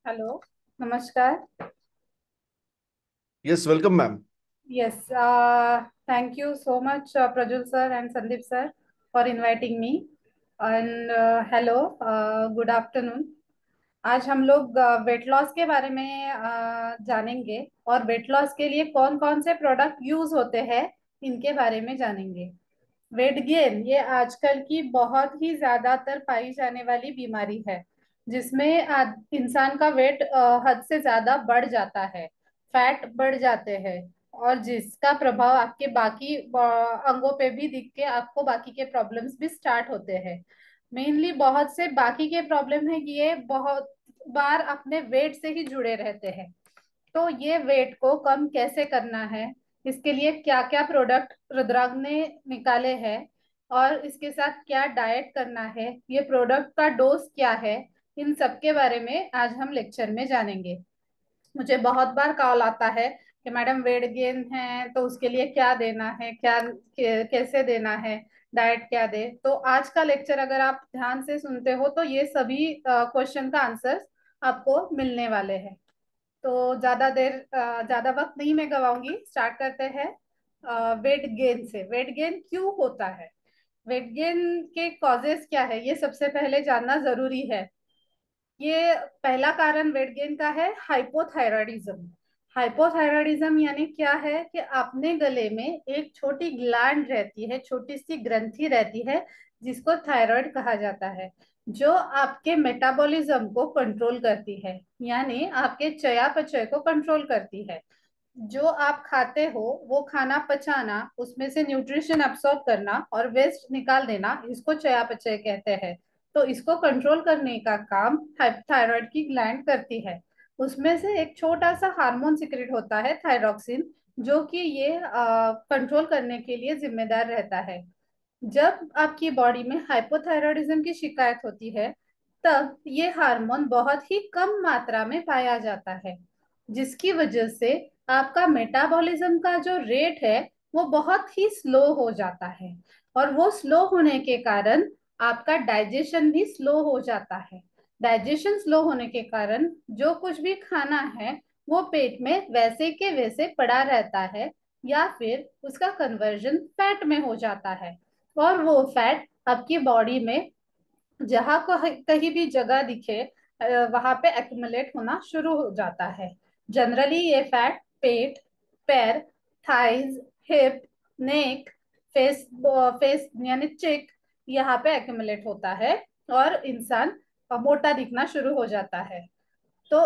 Hello. नमस्कार। Yes, welcome ma'am. Yes. Thank you so much Prajwal sir and Sandeep sir for inviting me and hello. Good afternoon. आज हम लोग weight loss के बारे में जानेंगे और वेट लॉस के लिए कौन कौन से प्रोडक्ट यूज होते हैं इनके बारे में जानेंगे। वेट गेन ये आजकल की बहुत ही ज्यादातर पाई जाने वाली बीमारी है, जिसमें इंसान का वेट हद से ज्यादा बढ़ जाता है, फैट बढ़ जाते हैं, और जिसका प्रभाव आपके बाकी अंगों पे भी दिख के आपको बाकी के प्रॉब्लम्स भी स्टार्ट होते हैं। मेनली बहुत से बाकी के प्रॉब्लम है कि ये बहुत बार अपने वेट से ही जुड़े रहते हैं। तो ये वेट को कम कैसे करना है, इसके लिए क्या क्या प्रोडक्ट रुद्राग ने निकाले हैं, और इसके साथ क्या डाइट करना है, ये प्रोडक्ट का डोज क्या है, इन सब के बारे में आज हम लेक्चर में जानेंगे। मुझे बहुत बार कॉल आता है कि मैडम वेट गेन है तो उसके लिए क्या देना है, कैसे देना है, डाइट क्या दे। तो आज का लेक्चर अगर आप ध्यान से सुनते हो तो ये सभी क्वेश्चन का आंसर्स आपको मिलने वाले हैं। तो ज्यादा वक्त नहीं मैं गवाऊंगी, स्टार्ट करते हैं। वेट गेन से, वेट गेन क्यों होता है, वेट गेन के कॉजेस क्या है, ये सबसे पहले जानना जरूरी है। ये पहला कारण वेट गेन का है हाइपोथायरायडिज्म। हाइपोथायरायडिज्म यानी क्या है कि अपने गले में एक छोटी ग्लैंड रहती है, छोटी सी ग्रंथि रहती है, जिसको थायराइड कहा जाता है, जो आपके मेटाबॉलिज्म को कंट्रोल करती है, यानी आपके चयापचय को कंट्रोल करती है। जो आप खाते हो वो खाना पचाना, उसमें से न्यूट्रिशन अब्सॉर्ब करना और वेस्ट निकाल देना, इसको चयापचय कहते हैं। तो इसको कंट्रोल करने का काम थायराइड की ग्लैंड करती है। उसमें से एक छोटा सा हार्मोन सिक्रेट होता है थायरॉक्सिन, जो कि ये कंट्रोल करने के लिए जिम्मेदार रहता है। जब आपकी बॉडी में हाइपोथायरायडिज्म की शिकायत होती है, तब ये हार्मोन बहुत ही कम मात्रा में पाया जाता है, जिसकी वजह से आपका मेटाबॉलिज्म का जो रेट है वो बहुत ही स्लो हो जाता है। और वो स्लो होने के कारण आपका डाइजेशन भी स्लो हो जाता है। डाइजेशन स्लो होने के कारण जो कुछ भी खाना है वो पेट में वैसे के वैसे पड़ा रहता है, या फिर उसका कन्वर्जन फैट में हो जाता है। और वो फैट आपकी बॉडी में जहां को कहीं भी जगह दिखे वहां पे एक्युमुलेट होना शुरू हो जाता है। जनरली ये फैट पेट, पैर, थाइज, हिप, नेक, फेस फेस यानी चिक, यहाँ पे एक्युमुलेट होता है और इंसान मोटा दिखना शुरू हो जाता है। तो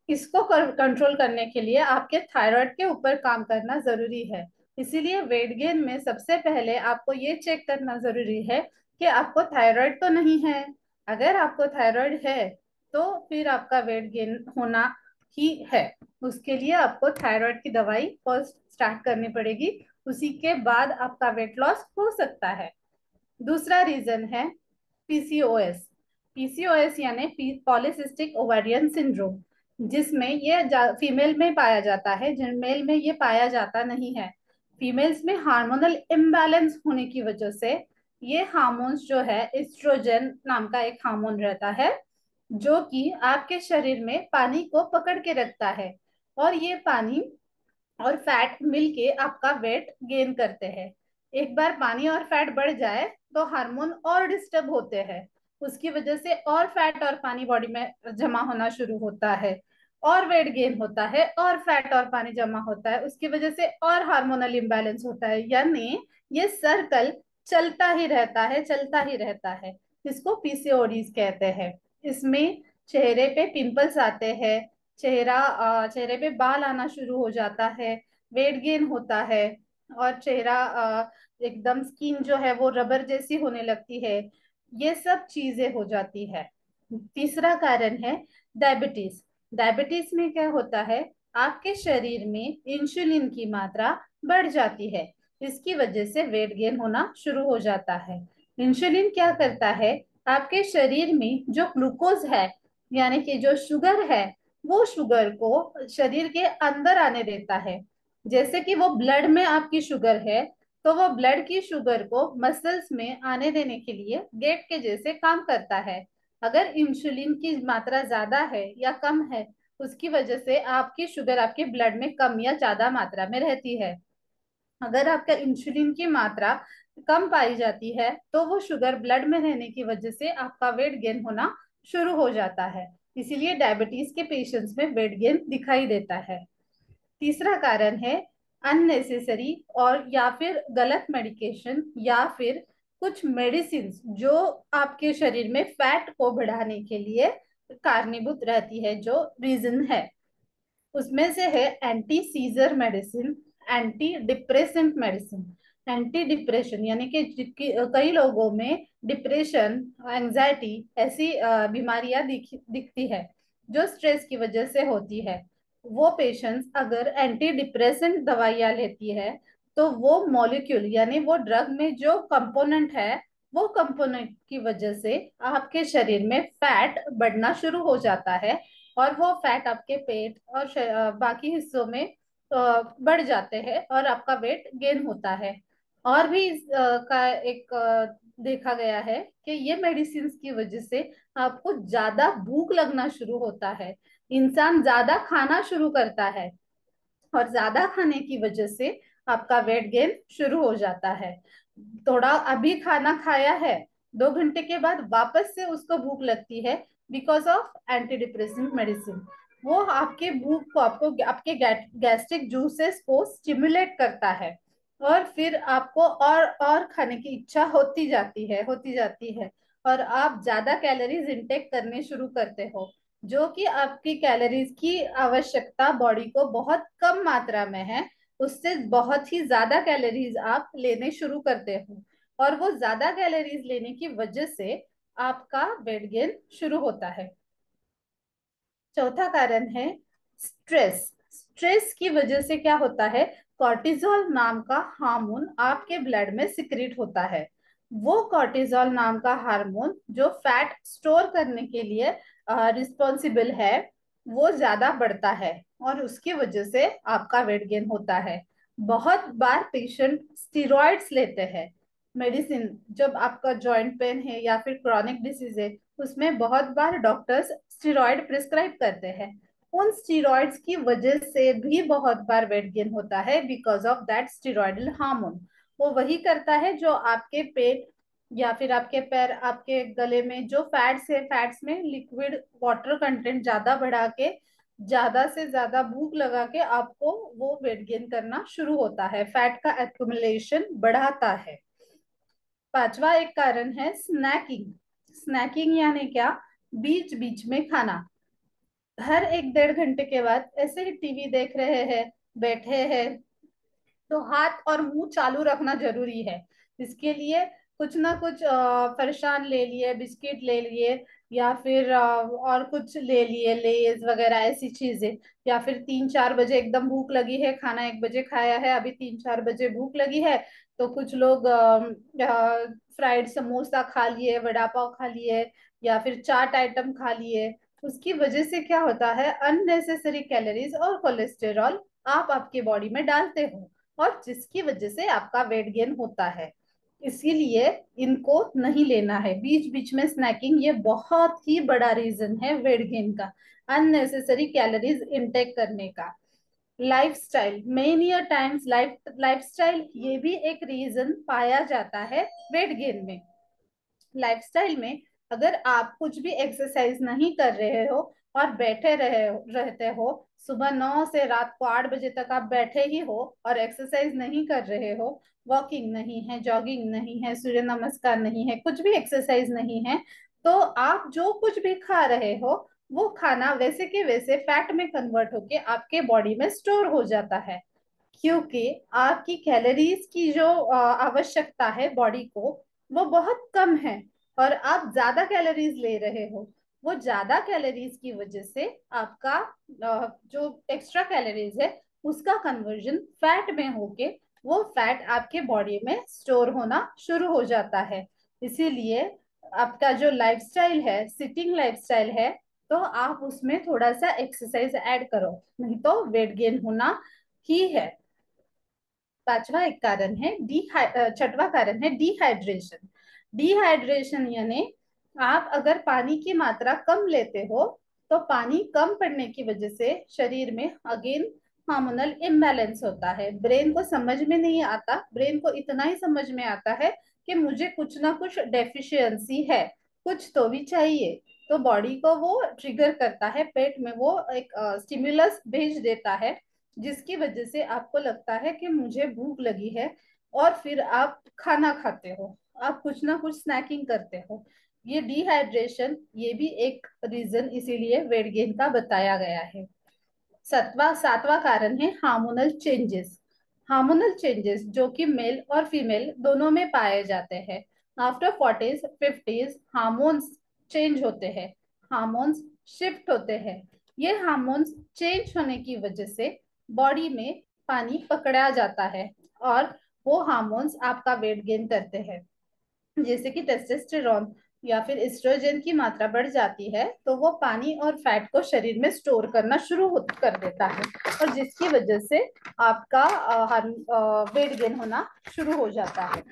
इसको कंट्रोल करने के लिए आपके थायराइड के ऊपर काम करना जरूरी है। इसीलिए वेट गेन में सबसे पहले आपको ये चेक करना जरूरी है कि आपको थायराइड तो नहीं है। अगर आपको थायराइड है तो फिर आपका वेट गेन होना ही है। उसके लिए आपको थायराइड की दवाई फर्स्ट स्टार्ट करनी पड़ेगी, उसी के बाद आपका वेट लॉस हो सकता है। दूसरा रीजन है पीसीओएस। पीसीओएस यानी पॉलिसिस्टिक ओवेरियन सिंड्रोम, जिसमें ये फीमेल में पाया जाता है, जिन मेल में ये पाया जाता नहीं है। फीमेल्स में हार्मोनल इम्बैलेंस होने की वजह से ये हार्मोन्स जो है, एस्ट्रोजन नाम का एक हार्मोन रहता है, जो कि आपके शरीर में पानी को पकड़ के रखता है, और ये पानी और फैट मिलके आपका वेट गेन करते हैं। एक बार पानी और फैट बढ़ जाए तो हार्मोन और डिस्टर्ब होते हैं, उसकी वजह से और फैट और पानी बॉडी में जमा होना शुरू होता है, और वेट गेन होता है, और फैट और पानी जमा होता है, उसकी वजह से और हार्मोनल इम्बैलेंस होता है। यानी ये सर्कल चलता ही रहता है, चलता ही रहता है। इसको पीसीओडीज कहते हैं। इसमें चेहरे पे पिंपल्स आते हैं, चेहरे पे बाल आना शुरू हो जाता है, वेट गेन होता है, और चेहरा एकदम स्किन जो है वो रबर जैसी होने लगती है। ये सब चीजें हो जाती है। तीसरा कारण है डायबिटीज। डायबिटीज में क्या होता है, आपके शरीर में इंसुलिन की मात्रा बढ़ जाती है, इसकी वजह से वेट गेन होना शुरू हो जाता है। इंसुलिन क्या करता है, आपके शरीर में जो ग्लूकोज है, यानी कि जो शुगर है, वो शुगर को शरीर के अंदर आने देता है। जैसे कि वो ब्लड में आपकी शुगर है, तो वो ब्लड की शुगर को मसल्स में आने देने के लिए गेट के जैसे काम करता है। अगर इंसुलिन की मात्रा ज्यादा है या कम है, उसकी वजह से आपकी शुगर आपके ब्लड में कम या ज्यादा मात्रा में रहती है। अगर आपका इंसुलिन की मात्रा कम पाई जाती है तो वो शुगर ब्लड में रहने की वजह से आपका वेट गेन होना शुरू हो जाता है। इसीलिए डायबिटीज के पेशेंट्स में वेट गेन दिखाई देता है। तीसरा कारण है अननेसेसरी और या फिर गलत मेडिकेशन या फिर कुछ मेडिसिन जो आपके शरीर में फैट को बढ़ाने के लिए कारणीभूत रहती है। जो रीजन है उसमें से है anti scissor medicine, anti depressant medicine. Anti depression यानी कि कई लोगों में डिप्रेशन, एंजाइटी ऐसी बीमारियां दिखती है जो स्ट्रेस की वजह से होती है। वो पेशेंट्स अगर एंटी डिप्रेसेंट दवाइयां लेती है तो वो मॉलिक्यूल यानी वो ड्रग में जो कंपोनेंट है, वो कंपोनेंट की वजह से आपके शरीर में फैट बढ़ना शुरू हो जाता है और वो फैट आपके पेट और बाकी हिस्सों में बढ़ जाते हैं और आपका वेट गेन होता है। और भी का एक देखा गया है कि ये मेडिसिन की वजह से आपको ज्यादा भूख लगना शुरू होता है, इंसान ज्यादा खाना शुरू करता है और ज्यादा खाने की वजह से आपका वेट गेन शुरू हो जाता है। थोड़ा अभी खाना खाया है, 2 घंटे के बाद वापस से उसको भूख लगती है because of anti depressive medicine. वो आपके भूख को, आपको आपके गैस्ट्रिक जूसेस को स्टिमुलेट करता है और फिर आपको और खाने की इच्छा होती जाती है और आप ज्यादा कैलोरीज इंटेक करने शुरू करते हो, जो कि आपकी कैलोरीज की आवश्यकता बॉडी को बहुत कम मात्रा में है। उससे बहुत ही ज्यादा कैलोरीज आप लेने शुरू करते हो और वो ज्यादा कैलोरीज लेने की वजह से आपका वेट गेन शुरू होता है। चौथा कारण है स्ट्रेस। स्ट्रेस की वजह से क्या होता है, कॉर्टिजोल नाम का हार्मोन आपके ब्लड में सिक्रीट होता है। वो कॉर्टिजोल नाम का हार्मोन जो फैट स्टोर करने के लिए रिस्पॉन्सिबल है, वो ज्यादा बढ़ता है और उसकी वजह से आपका वेट गेन होता है। बहुत बार पेशेंट स्टीरॉइड्स लेते हैं, मेडिसिन। जब आपका जॉइंट पेन है या फिर क्रॉनिक डिसीज है, उसमें बहुत बार डॉक्टर्स स्टीरॉइड प्रिस्क्राइब करते हैं। उन स्टीरॉइड्स की वजह से भी बहुत बार वेट गेन होता है because of that steroidal hormone. वो वही करता है जो आपके पेट या फिर आपके पैर, आपके गले में जो फैट्स है, फैट्स में लिक्विड वाटर कंटेंट ज्यादा बढ़ा के ज्यादा से ज्यादा भूख लगा के आपको वो वेट गेन करना शुरू होता है, फैट का एक्यूमुलेशन बढ़ाता है। पांचवा एक कारण है स्नैकिंग। स्नैकिंग यानी क्या, बीच बीच में खाना। हर 1-1.5 घंटे के बाद ऐसे ही टीवी देख रहे हैं, बैठे हैं, तो हाथ और मुंह चालू रखना जरूरी है। इसके लिए कुछ ना कुछ फरसान ले लिए, बिस्किट ले लिए या फिर और कुछ ले लिए, लेज वगैरह ऐसी चीजें। या फिर 3-4 बजे एकदम भूख लगी है, खाना 1 बजे खाया है, अभी 3-4 बजे भूख लगी है, तो कुछ लोग फ्राइड समोसा खा लिए, वड़ा पाव खा लिए या फिर चाट आइटम खा लिए। उसकी वजह से क्या होता है, अननेसेसरी कैलोरीज और कोलेस्टेरॉल आप आपके बॉडी में डालते हो और जिसकी वजह से आपका वेट गेन होता है। इसीलिए इनको नहीं लेना है बीच बीच में स्नैकिंग। ये बहुत ही बड़ा रीजन है वेट गेन का, अननेसेसरी कैलोरीज इनटेक करने का। Lifestyle, many a times lifestyle ये भी एक रीजन पाया जाता है वेट गेन में। लाइफस्टाइल में अगर आप कुछ भी एक्सरसाइज नहीं कर रहे हो और बैठे रहे रहते हो, सुबह 9 से रात को 8 बजे तक आप बैठे ही हो और एक्सरसाइज नहीं कर रहे हो, वॉकिंग नहीं है, जॉगिंग नहीं है, सूर्य नमस्कार नहीं है, कुछ भी एक्सरसाइज नहीं है, तो आप जो कुछ भी खा रहे हो वो खाना वैसे के वैसे फैट में कन्वर्ट होके आपके बॉडी में स्टोर हो जाता है। क्योंकि आपकी कैलोरीज की जो आवश्यकता है बॉडी को, वो बहुत कम है और आप ज्यादा कैलोरीज ले रहे हो। वो ज्यादा कैलोरीज की वजह से आपका जो एक्स्ट्रा कैलोरीज है उसका कन्वर्जन फैट में होके वो फैट आपके बॉडी में स्टोर होना शुरू हो जाता है। इसीलिए आपका जो लाइफस्टाइल है, सिटिंग लाइफस्टाइल है, तो आप उसमें थोड़ा सा एक्सरसाइज ऐड करो, नहीं तो वेट गेन होना ही है। पांचवा एक कारण है छठवां कारण है डिहाइड्रेशन। डिहाइड्रेशन यानी आप अगर पानी की मात्रा कम लेते हो तो पानी कम पड़ने की वजह से शरीर में अगेन हार्मोनल इम्बैलेंस होता है। ब्रेन को समझ में नहीं आता, ब्रेन को इतना ही समझ में आता है कि मुझे कुछ ना कुछ डेफिशिएंसी है, कुछ तो भी चाहिए। तो बॉडी को वो ट्रिगर करता है, पेट में वो एक स्टिमुलस भेज देता है, जिसकी वजह से आपको लगता है कि मुझे भूख लगी है, और फिर आप खाना खाते हो, आप कुछ ना कुछ स्नैकिंग करते हो। ये डिहाइड्रेशन, ये भी एक रीजन इसीलिए वेट गेन का बताया गया है। सातवां कारण है हार्मोनल चेंजेस। हार्मोनल चेंजेस जो कि मेल और फीमेल दोनों में पाए जाते हैं। After 40s 50s hormones change होते हैं, हार्मोन्स शिफ्ट होते हैं। ये हार्मोन्स चेंज होने की वजह से बॉडी में पानी पकड़ा जाता है, और वो हार्मोन्स आपका वेट गेन करते हैं। जैसे कि टेस्टोस्टेरोन या फिर एस्ट्रोजन की मात्रा बढ़ जाती है, तो वो पानी और फैट को शरीर में स्टोर करना शुरू कर देता है, और जिसकी वजह से आपका वेट गेन होना शुरू हो जाता है।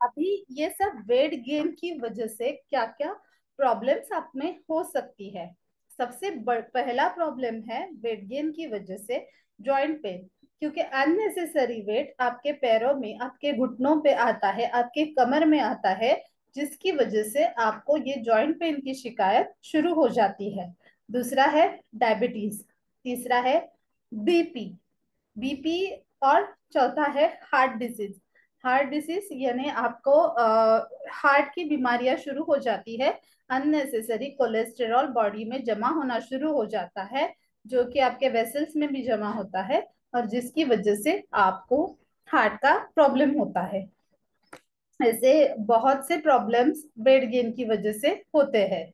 अभी ये सब वेट गेन की वजह से क्या क्या प्रॉब्लम्स आप में हो सकती है। सबसे पहला प्रॉब्लम है वेट गेन की वजह से जॉइंट पेन, क्योंकि अननेसेसरी वेट आपके पैरों में, आपके घुटनों पे आता है, आपके कमर में आता है, जिसकी वजह से आपको ये जॉइंट पेन की शिकायत शुरू हो जाती है। दूसरा है डायबिटीज, तीसरा है बीपी, बीपी, और चौथा है हार्ट डिजीज। हार्ट डिजीज यानी आपको हार्ट की बीमारियां शुरू हो जाती है, अननेसेसरी कोलेस्टेरॉल बॉडी में जमा होना शुरू हो जाता है, जो कि आपके वेसल्स में भी जमा होता है, और जिसकी वजह से आपको हार्ट का प्रॉब्लम होता है। ऐसे बहुत से प्रॉब्लम्स वेट गेन की वजह से होते हैं।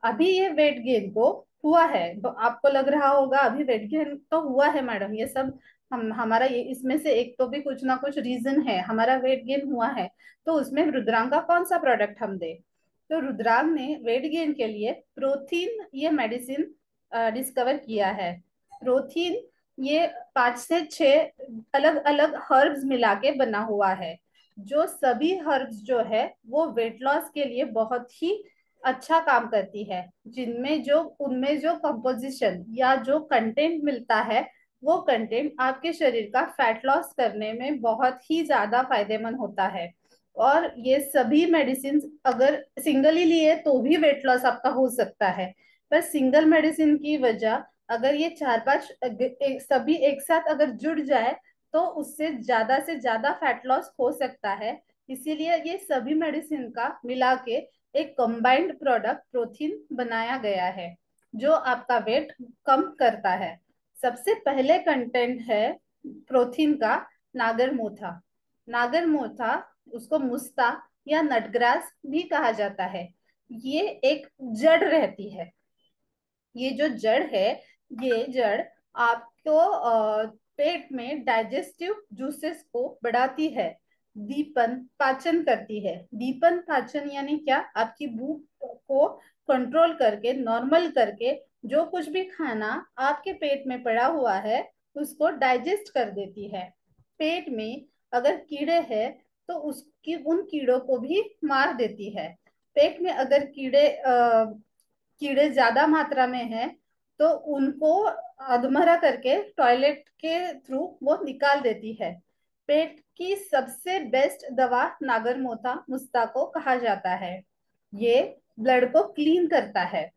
अभी ये वेट गेन को हुआ है तो आपको लग रहा होगा अभी वेट गेन तो हुआ है मैडम, ये सब हम हमारा ये इसमें से एक तो भी कुछ ना कुछ रीजन है, हमारा वेट गेन हुआ है, तो उसमें रुद्रांग का कौन सा प्रोडक्ट हम दे। तो रुद्रांग ने वेट गेन के लिए प्रोथीन ये मेडिसिन डिस्कवर किया है। प्रोथीन ये 5 से 6 अलग अलग हर्ब्स मिला के बना हुआ है, जो सभी हर्ब्स जो है वो वेट लॉस के लिए बहुत ही अच्छा काम करती है। जिनमें जो उनमें जो कंपोजिशन या जो कंटेंट मिलता है, वो कंटेंट आपके शरीर का फैट लॉस करने में बहुत ही ज्यादा फायदेमंद होता है। और ये सभी मेडिसिन अगर सिंगली लिए तो भी वेट लॉस आपका हो सकता है, पर सिंगल मेडिसिन की वजह अगर ये 4-5 सभी एक साथ अगर जुड़ जाए तो उससे ज्यादा फैट लॉस हो सकता है। इसीलिए ये सभी मेडिसिन का मिला के एक कंबाइंड प्रोडक्ट प्रोटीन बनाया गया है, जो आपका वेट कम करता है। सबसे पहले कंटेंट है प्रोटीन का नागरमोथा। नागरमोथा, उसको मुस्ता या नटग्रास भी कहा जाता है। ये एक जड़ रहती है। ये जो जड़ है, ये जड़ आपको पेट में डाइजेस्टिव जूसेस को बढ़ाती है, दीपन पाचन करती है। दीपन पाचन यानी क्या, आपकी भूख को कंट्रोल करके, नॉर्मल करके, जो कुछ भी खाना आपके पेट में पड़ा हुआ है उसको डाइजेस्ट कर देती है। पेट में अगर कीड़े हैं तो उसकी उन कीड़ों को भी मार देती है। पेट में अगर कीड़े ज्यादा मात्रा में है तो उनको अधमरा करके टॉयलेट के थ्रू वो निकाल देती है। पेट की सबसे बेस्ट दवा नागरमोथा मुस्ता को कहा जाता है। ये ब्लड को क्लीन करता है।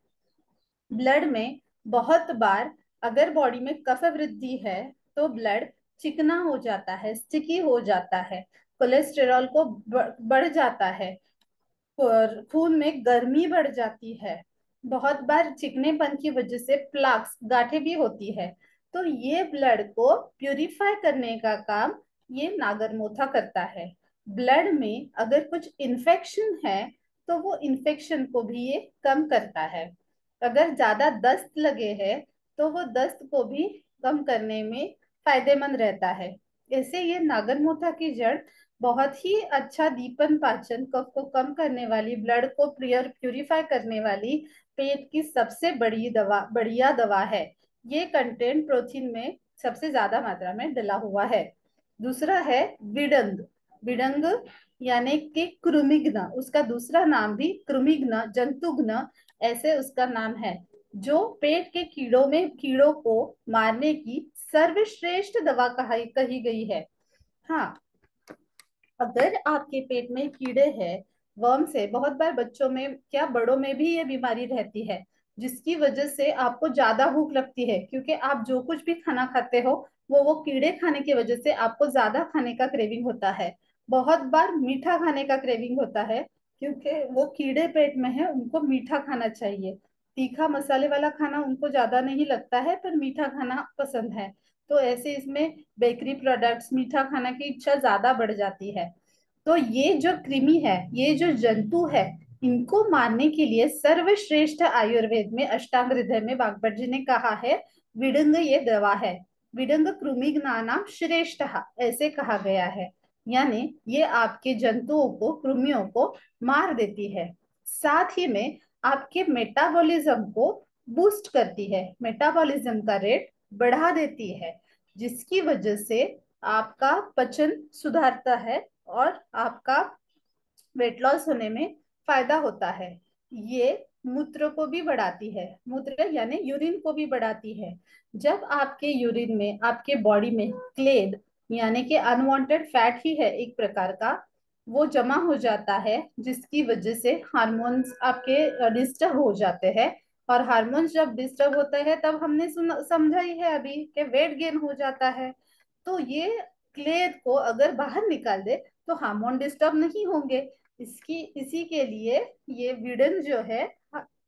ब्लड में बहुत बार अगर बॉडी में कफ वृद्धि है तो ब्लड चिकना हो जाता है, स्टिकी हो जाता है, कोलेस्टेरॉल को बढ़ जाता है, और खून में गर्मी बढ़ जाती है। बहुत बार चिकनेपन की वजह से प्लाक्स गांठें भी होती है। तो ये ब्लड को प्यूरिफाई करने का काम ये नागरमोथा करता है। ब्लड में अगर कुछ इन्फेक्शन है तो वो इन्फेक्शन को भी ये कम करता है। अगर ज्यादा दस्त लगे है तो वो दस्त को भी कम करने में फायदेमंद रहता है। ऐसे ये नागरमोथा की जड़ बहुत ही अच्छा दीपन पाचन, कफ को कम करने वाली, ब्लड को प्यूरिफाई करने वाली, पेट की सबसे बड़ी दवा, बढ़िया दवा है। ये कंटेंट प्रोटीन में सबसे ज्यादा मात्रा में डला हुआ है। दूसरा है विडंग। विडंग यानी कि कृमिघ्न, उसका दूसरा नाम भी कृमिघ्न, जंतुघ्न ऐसे उसका नाम है, जो पेट के कीड़ों को मारने की सर्वश्रेष्ठ दवा कही गई है। हाँ, अगर आपके पेट में कीड़े हैं, वर्म से, बहुत बार बच्चों में क्या बड़ों में भी ये बीमारी रहती है, जिसकी वजह से आपको ज्यादा भूख लगती है, क्योंकि आप जो कुछ भी खाना खाते हो वो कीड़े खाने की वजह से आपको ज्यादा खाने का क्रेविंग होता है। बहुत बार मीठा खाने का क्रेविंग होता है, क्योंकि वो कीड़े पेट में है, उनको मीठा खाना चाहिए। तीखा मसाले वाला खाना उनको ज्यादा नहीं लगता है, पर मीठा खाना पसंद है। तो ऐसे इसमें बेकरी प्रोडक्ट्स, मीठा खाना की इच्छा ज्यादा बढ़ जाती है। तो ये जो कृमि है, ये जो जंतु है, इनको मारने के लिए सर्वश्रेष्ठ आयुर्वेद में अष्टांग हृदय में बागभट जी ने कहा है, विडंग ये दवा है। विडंग कृमिघ्नानाम श्रेष्ठ, ऐसे कहा गया है। यानी ये आपके जंतुओं को, कृमियों को मार देती है। साथ ही में आपके मेटाबॉलिज्म को बूस्ट करती है, मेटाबॉलिज्म का रेट बढ़ा देती है, जिसकी वजह से आपका पचन सुधारता है और आपका वेट लॉस होने में फायदा होता है। ये मूत्र को भी बढ़ाती है, मूत्र यानी यूरिन को भी बढ़ाती है। जब आपके यूरिन में, आपके बॉडी में क्लेड यानी कि अनवांटेड फैट ही है एक प्रकार का, वो जमा हो जाता है, जिसकी वजह से हार्मोन्स आपके डिस्टर्ब हो जाते हैं। और हार्मोन्स जब डिस्टर्ब होते हैं, तब हमने समझा ही है अभी कि वेट गेन हो जाता है। तो ये क्लेड को अगर बाहर निकाल दे तो हार्मोन डिस्टर्ब नहीं होंगे। इसी के लिए ये विडन जो है,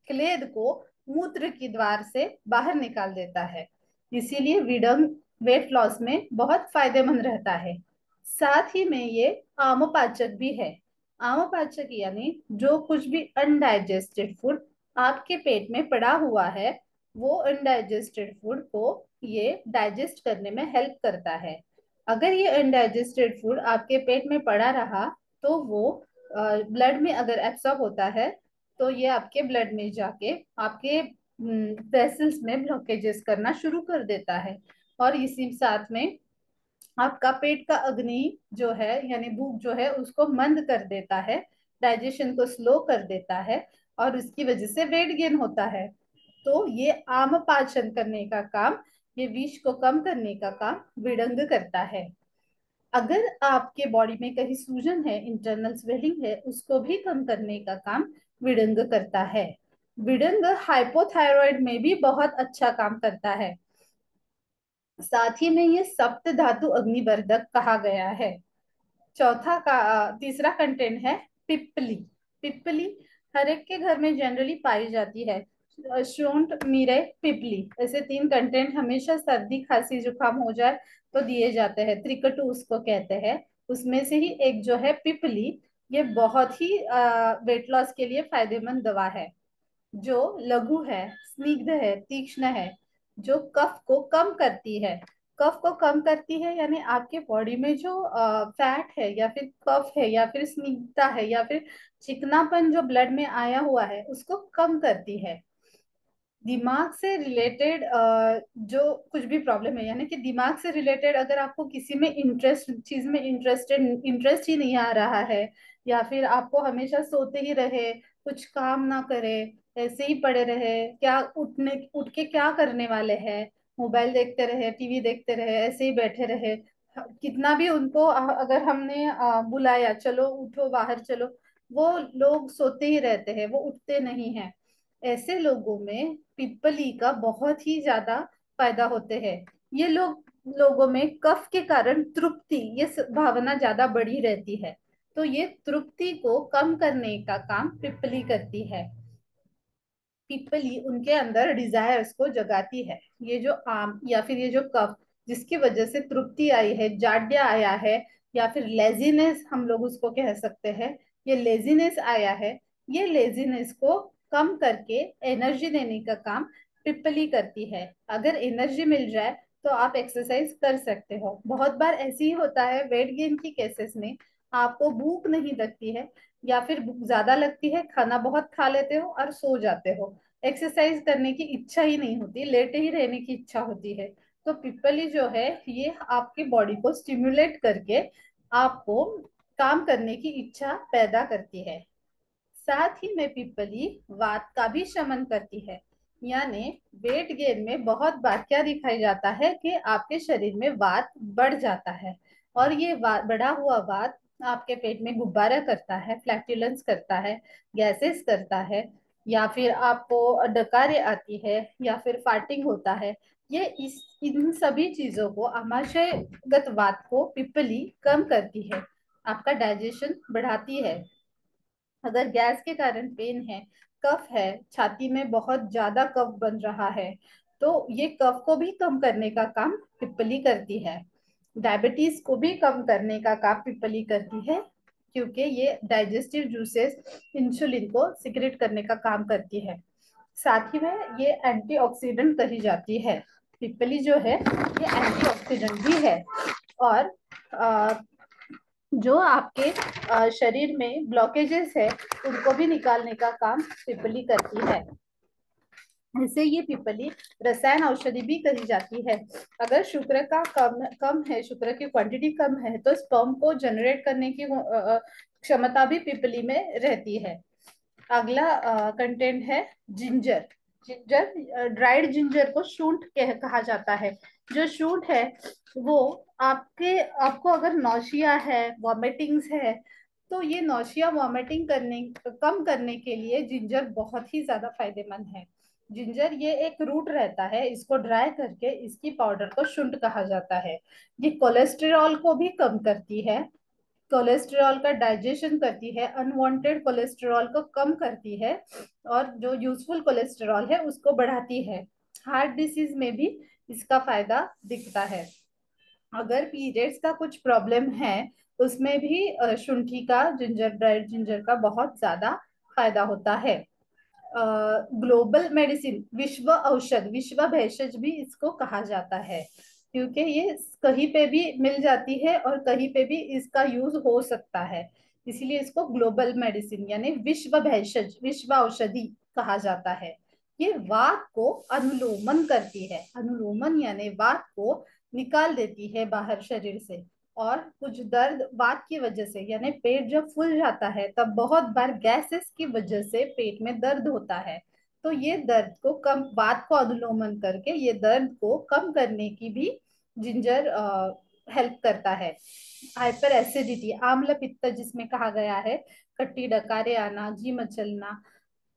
क्लेद को मूत्र की द्वार से बाहर निकाल देता है। इसीलिए विडन वेट लॉस में बहुत फायदेमंद रहता है। साथ ही में ये आमपाचक भी है। आमपाचक यानी जो कुछ भी अनडाइजेस्टेड फूड आपके पेट में पड़ा हुआ है, वो अनडाइजेस्टेड फूड को ये डाइजेस्ट करने में हेल्प करता है। अगर ये अनडाइजेस्टेड फूड आपके पेट में पड़ा रहा, तो वो ब्लड में अगर एब्सॉर्ब होता है, तो ये आपके ब्लड में जाके आपके वेसल्स में ब्लॉकेजेस करना शुरू कर देता है। और इसी साथ में आपका पेट का अग्नि जो है, यानी भूख जो है, उसको मंद कर देता है, डाइजेशन को स्लो कर देता है, और इसकी वजह से वेट गेन होता है। तो ये आम पाचन करने का काम, ये विष को कम करने का काम विडंग करता है। अगर आपके बॉडी में कहीं सूजन है, इंटरनल स्वेलिंग है, उसको भी कम करने का काम विडंग करता है। विडंग हाइपोथायरॉइड में भी बहुत अच्छा काम करता है। साथ ही में ये सप्त धातु अग्निवर्धक कहा गया है। तीसरा कंटेंट है पिप्पली। पिप्पली हर एक के घर में जनरली पाई जाती है। शोंठ, मिरे, पिपली, ऐसे तीन कंटेंट हमेशा सर्दी खांसी जुकाम हो जाए तो दिए जाते हैं, त्रिकटु उसको कहते हैं। उसमें से ही एक जो है पिपली, ये बहुत ही वेट लॉस के लिए फायदेमंद दवा है, जो लघु है, स्निग्ध है, तीक्ष्ण है, जो कफ को कम करती है। कफ को कम करती है यानी आपके बॉडी में जो फैट है, या फिर कफ है, या फिर स्निग्धता है, या फिर चिकनापन जो ब्लड में आया हुआ है, उसको कम करती है। दिमाग से रिलेटेड जो कुछ भी प्रॉब्लम है, यानी कि दिमाग से रिलेटेड अगर आपको किसी में इंटरेस्ट ही नहीं आ रहा है, या फिर आपको हमेशा सोते ही रहे, कुछ काम ना करे, ऐसे ही पड़े रहे, क्या उठ के क्या करने वाले हैं, मोबाइल देखते रहे, टीवी देखते रहे, ऐसे ही बैठे रहे, कितना भी उनको अगर हमने बुलाया, चलो उठो बाहर चलो, वो लोग सोते ही रहते हैं, वो उठते नहीं हैं। ऐसे लोगों में पिपली का बहुत ही ज्यादा फायदा होते हैं। ये लोगों में कफ के कारण तृप्ति, ये भावना ज्यादा बढ़ी रहती है। तो ये तृप्ति को कम करने का काम पिपली करती है। पिपली उनके अंदर डिजायर्स को जगाती है। ये जो आम या फिर ये जो कफ, जिसकी वजह से तृप्ति आई है, जाड्य आया है, या फिर लेजीनेस हम लोग उसको कह सकते हैं, ये लेजीनेस आया है, ये लेजीनेस को कम करके एनर्जी देने का काम पिपली करती है। अगर एनर्जी मिल जाए तो आप एक्सरसाइज कर सकते हो। बहुत बार ऐसे ही होता है वेट गेन की केसेस में, आपको भूख नहीं लगती है, या फिर भूख ज्यादा लगती है, खाना बहुत खा लेते हो और सो जाते हो, एक्सरसाइज करने की इच्छा ही नहीं होती, लेटे ही रहने की इच्छा होती है। तो पिपली जो है, ये आपकी बॉडी को स्टिम्युलेट करके आपको काम करने की इच्छा पैदा करती है। साथ ही में पिपली वात का भी शमन करती है। यानी वेट गेन में बहुत बार क्या दिखाई जाता है कि आपके शरीर में वात बढ़ जाता है, और ये बढ़ा हुआ वात आपके पेट में गुब्बारा करता है, फ्लैटुलेंस करता है, गैसेस करता है, या फिर आपको डकारे आती है, या फिर फार्टिंग होता है। ये इस इन सभी चीजों को, आमाशयगत वात को पिपली कम करती है, आपका डाइजेशन बढ़ाती है। अगर गैस के कारण पेन है, कफ है, छाती में बहुत ज्यादा कफ बन रहा है, तो ये कफ को भी कम करने का काम पिप्पली करती है। डायबिटीज को भी कम करने का काम पिप्पली करती है, क्योंकि ये डाइजेस्टिव जूसेस इंसुलिन को सिक्रेट करने का काम करती है। साथ ही में ये एंटीऑक्सीडेंट कही जाती है। पिप्पली जो है ये एंटीऑक्सीडेंट भी है, और जो आपके शरीर में ब्लॉकेजेस है उनको भी निकालने का काम पिपली करती है। इससे ये पिपली रसायन औषधि भी कही जाती है। अगर शुक्र का कम कम है, शुक्र की क्वांटिटी कम है, तो स्पर्म को जनरेट करने की क्षमता भी पिपली में रहती है। अगला कंटेंट है जिंजर। जिंजर, ड्राइड जिंजर को शूंठ कहा जाता है। जो शूंठ है वो आपको अगर नौशिया है, वॉमिटिंग्स है, तो ये नौशिया वॉमिटिंग करने कम करने के लिए जिंजर बहुत ही ज्यादा फायदेमंद है। जिंजर ये एक रूट रहता है, इसको ड्राई करके इसकी पाउडर को शुंठ कहा जाता है। ये कोलेस्टेरॉल को भी कम करती है, कोलेस्टेरॉल का डाइजेशन करती है, अनवांटेड कोलेस्टेरॉल को कम करती है, और जो यूजफुल कोलेस्टेरॉल है उसको बढ़ाती है। हार्ट डिसीज में भी इसका फायदा दिखता है। अगर पीरियड्स का कुछ प्रॉब्लम है, उसमें भी शुंठी का, जिंजर, ड्राइड जिंजर का बहुत ज्यादा फायदा होता है। ग्लोबल मेडिसिन, विश्व औषध, विश्व भेषज भी इसको कहा जाता है, क्योंकि ये कहीं पे भी मिल जाती है और कहीं पे भी इसका यूज हो सकता है। इसीलिए इसको ग्लोबल मेडिसिन यानी विश्व भेषज, विश्व औषधि कहा जाता है। ये वात को अनुलोमन करती है। अनुलोमन यानी वात को निकाल देती है बाहर शरीर से। और कुछ दर्द वात की वजह से, यानी पेट जब फूल जाता है तब बहुत बार गैसेस की वजह से पेट में दर्द होता है। तो ये दर्द को कम, वात को अनुलोमन करके ये दर्द को कम करने की भी जिंजर हेल्प करता है। हाइपर एसिडिटी, आम्ल पित्त जिसमें कहा गया है, खट्टी डकारे आना, जी मचलना,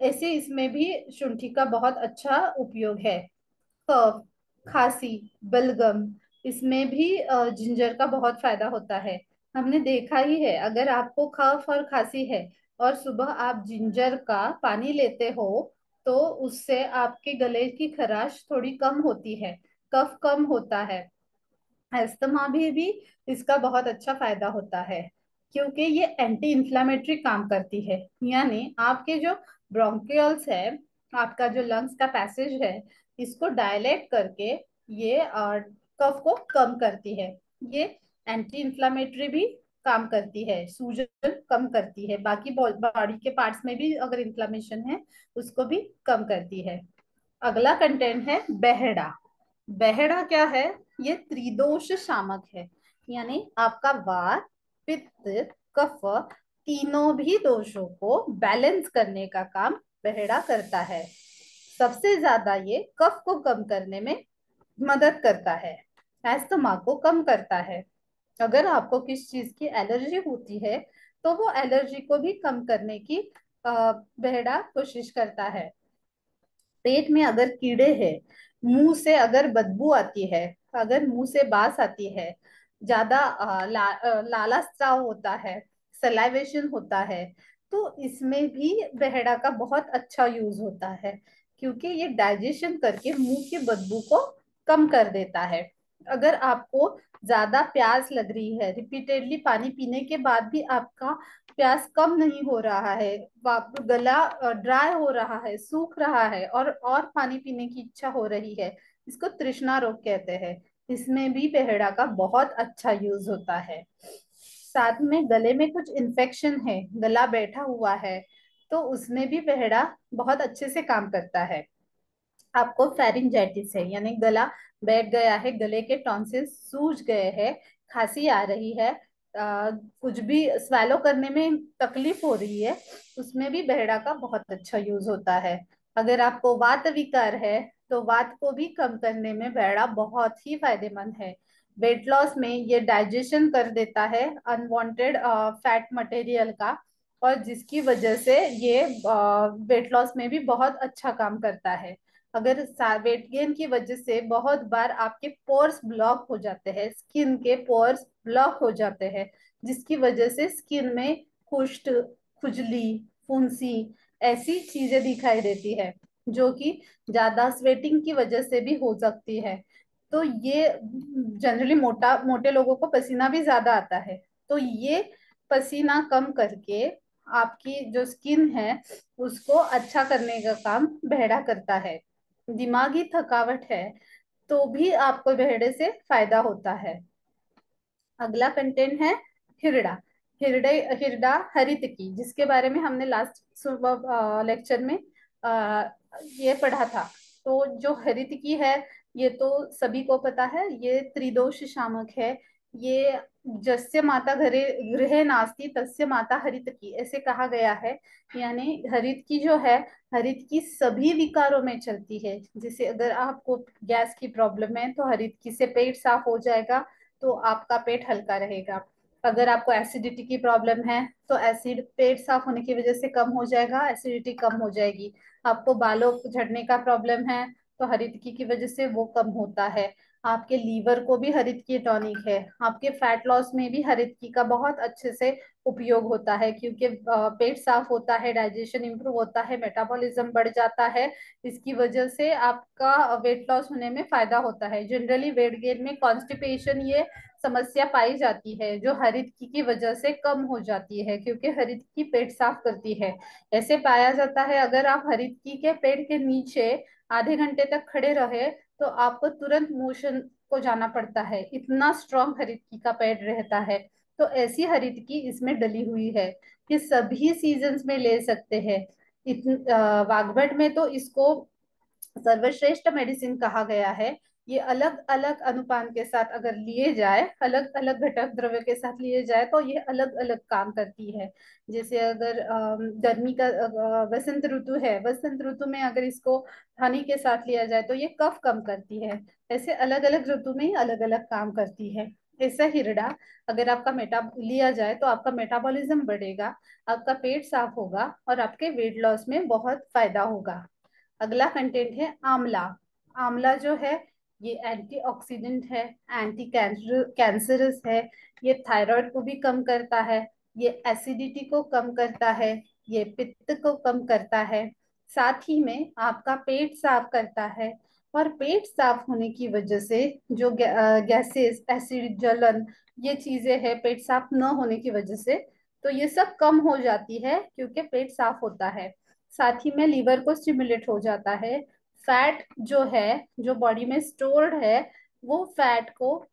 ऐसे इसमें भी शुंठी का बहुत अच्छा उपयोग है। कफ, खांसी, बलगम, इसमें भी जिंजर का बहुत फायदा होता है। हमने देखा ही है, अगर आपको कफ और खांसी है और सुबह आप जिंजर का पानी लेते हो, तो उससे आपके गले की खराश थोड़ी कम होती है, कफ कम होता है। अस्थमा भी इसका बहुत अच्छा फायदा होता है, क्योंकि ये एंटी इंफ्लेमेटरी काम करती है। यानी आपके जो ब्रोंकियल्स है, आपका जो लंग्स का पैसेज है, इसको डायलेट करके ये कफ को कम करती है। ये एंटी इंफ्लेमेटरी भी काम करती है, सूजन कम करती है, बाकी बॉडी के पार्ट्स में भी अगर इन्फ्लेमेशन है उसको भी कम करती है। अगला कंटेंट है बहेड़ा। बहेड़ा क्या है? ये त्रिदोष शामक है, यानी आपका वात, पित्त, कफ, तीनों भी दोषों को बैलेंस करने का काम बहेड़ा करता है। सबसे ज्यादा ये कफ को कम करने में मदद करता है, एस्थमा को कम करता है। अगर आपको किस चीज की एलर्जी होती है, तो वो एलर्जी को भी कम करने की बहेड़ा कोशिश करता है। पेट में अगर कीड़े हैं, मुंह से अगर बदबू आती है, अगर मुंह से बास आती है, ज्यादा लाला स्राव होता है, सलाइवेशन होता है, तो इसमें भी बहेड़ा का बहुत अच्छा यूज होता है, क्योंकि ये डाइजेशन करके मुंह की बदबू को कम कर देता है। अगर आपको ज्यादा प्यास लग रही है, रिपीटेडली पानी पीने के बाद भी आपका प्यास कम नहीं हो रहा है, गला ड्राई हो रहा है, सूख रहा है, और पानी पीने की इच्छा हो रही है, इसको तृष्णा रोग कहते हैं। इसमें भी बहेड़ा का बहुत अच्छा यूज होता है। साथ में गले में कुछ इन्फेक्शन है, गला बैठा हुआ है, तो उसमें भी बहेड़ा बहुत अच्छे से काम करता है। आपको फेरिंजाइटिस है, यानी गला बैठ गया है, गले के टॉन्सिल्स सूज गए हैं, खांसी आ रही है, कुछ भी स्वेलो करने में तकलीफ हो रही है, उसमें भी बेहड़ा का बहुत अच्छा यूज होता है। अगर आपको वात विकार है तो वात को भी कम करने में बेहड़ा बहुत ही फायदेमंद है। वेट लॉस में ये डाइजेशन कर देता है अनवांटेड फैट मटेरियल का, और जिसकी वजह से ये वेट लॉस में भी बहुत अच्छा काम करता है। अगर वेट गेन की वजह से बहुत बार आपके पोर्स ब्लॉक हो जाते हैं, स्किन के पोर्स ब्लॉक हो जाते हैं, जिसकी वजह से स्किन में कुष्ठ, खुजली, फुंसी ऐसी चीजें दिखाई देती है, जो कि ज्यादा स्वेटिंग की वजह से भी हो सकती है। तो ये जनरली मोटे लोगों को पसीना भी ज्यादा आता है, तो ये पसीना कम करके आपकी जो स्किन है उसको अच्छा करने का काम बेहड़ा करता है। दिमागी थकावट है तो भी आपको बेहड़े से फायदा होता है। अगला कंटेंट है हिरडा। हिरडे हिरडा हरितकी, जिसके बारे में हमने लास्ट सुबह लेक्चर में आ, ये पढ़ा था। तो जो हरितकी है, ये तो सभी को पता है, ये त्रिदोष शामक है। ये जस्य माता घरे गृहे नास्ति तस्य माता हरितकी, ऐसे कहा गया है। यानी हरित की जो है, हरित की सभी विकारों में चलती है। जैसे अगर आपको गैस की प्रॉब्लम है तो हरित की से पेट साफ हो जाएगा, तो आपका पेट हल्का रहेगा। अगर आपको एसिडिटी की प्रॉब्लम है तो एसिड पेट साफ होने की वजह से कम हो जाएगा, एसिडिटी कम हो जाएगी। आपको बालों झड़ने का प्रॉब्लम है तो हरितकी की वजह से वो कम होता है। आपके लीवर को भी हरितकी टॉनिक है। आपके फैट लॉस में भी हरितकी का बहुत अच्छे से उपयोग होता है, क्योंकि पेट साफ होता है, डाइजेशन इंप्रूव होता है, मेटाबॉलिज्म बढ़ जाता है। इसकी वजह से आपका वेट लॉस होने में फायदा होता है। जनरली वेट गेन में कॉन्स्टिपेशन ये समस्या पाई जाती है, जो हरितकी की वजह से कम हो जाती है, क्योंकि हरितकी पेट साफ करती है। ऐसे पाया जाता है अगर आप हरितकी के पेड़ के नीचे आधे घंटे तक खड़े रहे तो आपको तुरंत मोशन को जाना पड़ता है, इतना स्ट्रॉन्ग हरितकी का पेड़ रहता है। तो ऐसी हरितकी इसमें डली हुई है कि सभी सीजन्स में ले सकते हैं। वागभट में तो इसको सर्वश्रेष्ठ मेडिसिन कहा गया है। ये अलग अलग अनुपान के साथ अगर लिए जाए, अलग अलग घटक द्रव्य के साथ लिए जाए, तो ये अलग अलग काम करती है। जैसे अगर गर्मी का वसंत ऋतु है, वसंत ऋतु में अगर इसको हनी के साथ लिया जाए तो ये कफ कम करती है। ऐसे अलग अलग ऋतु में अलग अलग काम करती है। ऐसा हिरडा अगर आपका मेटा लिया जाए तो आपका मेटाबॉलिज्म बढ़ेगा, आपका पेट साफ होगा और आपके वेट लॉस में बहुत फायदा होगा। अगला कंटेंट है आंवला। आंवला जो है ये एंटीऑक्सीडेंट है, एंटी कैंसरस है। ये थायराइड को भी कम करता है, ये एसिडिटी को कम करता है, ये पित्त को कम करता है, साथ ही में आपका पेट साफ करता है। और पेट साफ होने की वजह से जो गैसेस, एसिड, जलन, ये चीजें हैं पेट साफ न होने की वजह से, तो ये सब कम हो जाती है क्योंकि पेट साफ होता है। साथ ही में लीवर को स्टिमुलेट हो जाता है। फैट जो है, जो बॉडी में स्टोर्ड है, वो फैट को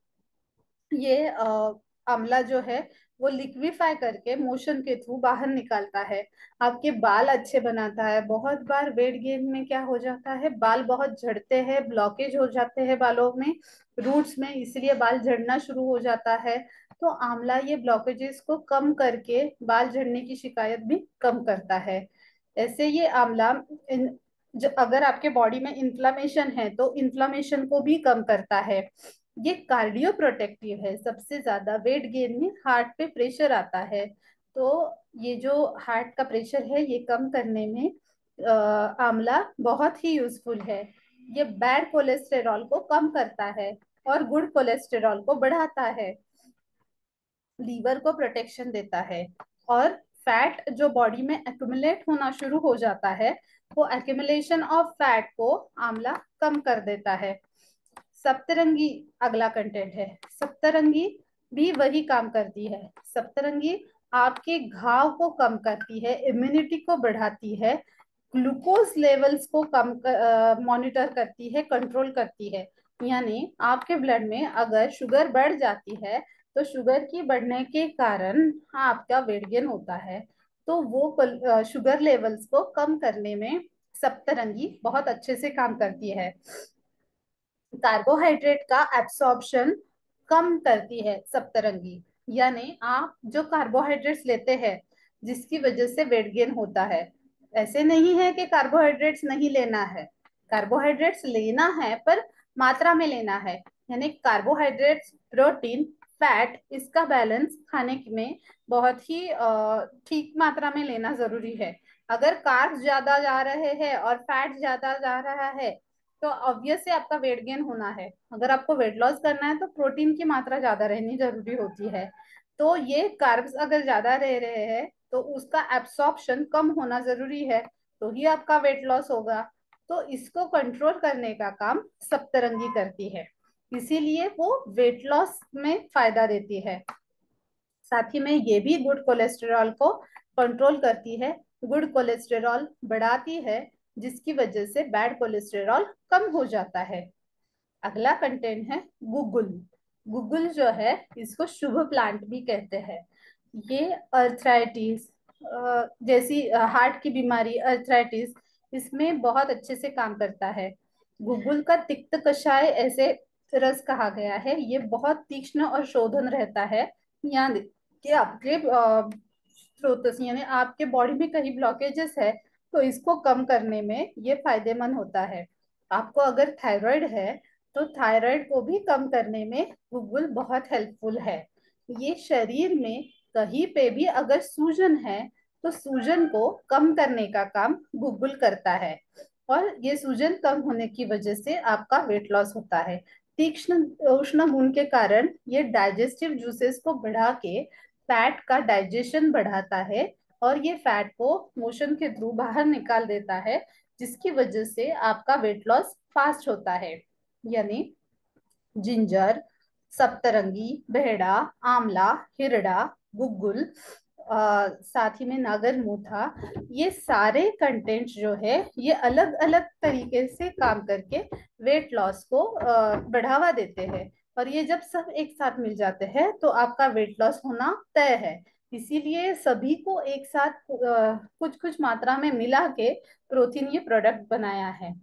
ये आंवला जो है वो लिक्विफाई करके मोशन के थ्रू बाहर निकालता है। आपके बाल अच्छे बनाता है। बहुत बार वेट गेन में क्या हो जाता है, बाल बहुत झड़ते हैं, ब्लॉकेज हो जाते हैं बालों में, रूट्स में, इसलिए बाल झड़ना शुरू हो जाता है। तो आंवला ये ब्लॉकेजेस को कम करके बाल झड़ने की शिकायत भी कम करता है। ऐसे ये आंवला अगर आपके बॉडी में इन्फ्लामेशन है तो इन्फ्लामेशन को भी कम करता है। ये कार्डियो प्रोटेक्टिव है। सबसे ज्यादा वेट गेन में हार्ट पे प्रेशर आता है, तो ये जो हार्ट का प्रेशर है ये कम करने में आंवला बहुत ही यूजफुल है। ये बैड कोलेस्टेरॉल को कम करता है और गुड कोलेस्टेरॉल को बढ़ाता है। लीवर को प्रोटेक्शन देता है। और फैट जो बॉडी में एक्यूमुलेट होना शुरू हो जाता है, वो एक्यूमुलेशन ऑफ फैट को आंवला कम कर देता है। सप्तरंगी अगला कंटेंट है। सप्तरंगी भी वही काम करती है। सप्तरंगी आपके घाव को कम करती है, इम्यूनिटी को बढ़ाती है, ग्लूकोज लेवल्स को कम मॉनिटर करती है, कंट्रोल करती है। यानी आपके ब्लड में अगर शुगर बढ़ जाती है तो शुगर की बढ़ने के कारण आपका वेट गेन होता है, तो वो शुगर लेवल्स को कम करने में सप्तरंगी बहुत अच्छे से काम करती है। कार्बोहाइड्रेट का एब्सॉर्प्शन कम करती है सप्तरंगी। यानी आप जो कार्बोहाइड्रेट्स लेते हैं जिसकी वजह से वेट गेन होता है, ऐसे नहीं है कि कार्बोहाइड्रेट्स नहीं लेना है, कार्बोहाइड्रेट्स लेना है पर मात्रा में लेना है। यानी कार्बोहाइड्रेट्स, प्रोटीन, फैट, इसका बैलेंस खाने में बहुत ही ठीक मात्रा में लेना जरूरी है। अगर कार्ब्स ज्यादा जा रहे हैं और फैट ज्यादा जा रहा है तो ऑब्वियसली आपका वेट गेन होना है। अगर आपको वेट लॉस करना है तो प्रोटीन की मात्रा ज्यादा रहनी जरूरी होती है। तो ये कार्ब्स अगर ज्यादा रह रहे हैं तो उसका एब्सॉर्प्शन कम होना जरूरी है, तो ही आपका वेट लॉस होगा। तो इसको कंट्रोल करने का काम सप्तरंगी करती है, इसीलिए वो वेट लॉस में फायदा देती है। साथ ही में ये भी गुड कोलेस्टेरॉल को कंट्रोल करती है, गुड कोलेस्टेरॉल बढ़ाती है, जिसकी वजह से बैड कोलेस्टेरॉल कम हो जाता है। अगला कंटेंट है गुगुल। गुगुल जो है इसको शुभ प्लांट भी कहते हैं। ये अर्थराइटिस जैसी हार्ट की बीमारी, अर्थराइटिस, इसमें बहुत अच्छे से काम करता है। गुगुल का तिक्त कषाय ऐसे रस कहा गया है, ये बहुत तीक्ष्ण और शोधन रहता है। यहाँ कि आपके स्रोत यानी आपके बॉडी में कहीं ब्लॉकेजेस है तो इसको कम करने में ये फायदेमंद होता है। आपको अगर थायराइड है तो थायराइड को भी कम करने में गुगुल बहुत हेल्पफुल है। ये शरीर में कहीं पे भी अगर सूजन है तो सूजन को कम करने का काम गुगुल करता है, और ये सूजन कम होने की वजह से आपका वेट लॉस होता है। तीक्ष्ण उष्ण गुण के कारण ये डाइजेस्टिव जूसेस को बढ़ा के फैट का डाइजेशन बढ़ाता है, और ये फैट को मोशन के थ्रू बाहर निकाल देता है, जिसकी वजह से आपका वेट लॉस फास्ट होता है। यानी जिंजर, सप्तरंगी, बेहड़ा, आंवला, हिरड़ा, गुग्गुल, साथ ही में नागरमूथा, ये सारे कंटेंट्स जो है ये अलग अलग तरीके से काम करके वेट लॉस को बढ़ावा देते हैं। और ये जब सब एक साथ मिल जाते हैं तो आपका वेट लॉस होना तय है। इसीलिए सभी को एक साथ कुछ कुछ मात्रा में मिला के प्रोटीन ये प्रोडक्ट बनाया है।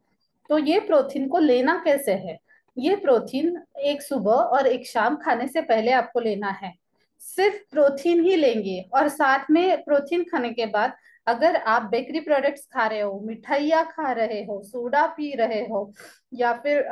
तो ये प्रोटीन को लेना कैसे है? ये प्रोटीन एक सुबह और एक शाम खाने से पहले आपको लेना है। सिर्फ प्रोटीन ही लेंगे, और साथ में प्रोटीन खाने के बाद अगर आप बेकरी प्रोडक्ट्स खा रहे हो, मिठाइयाँ खा रहे हो, सोडा पी रहे हो, या फिर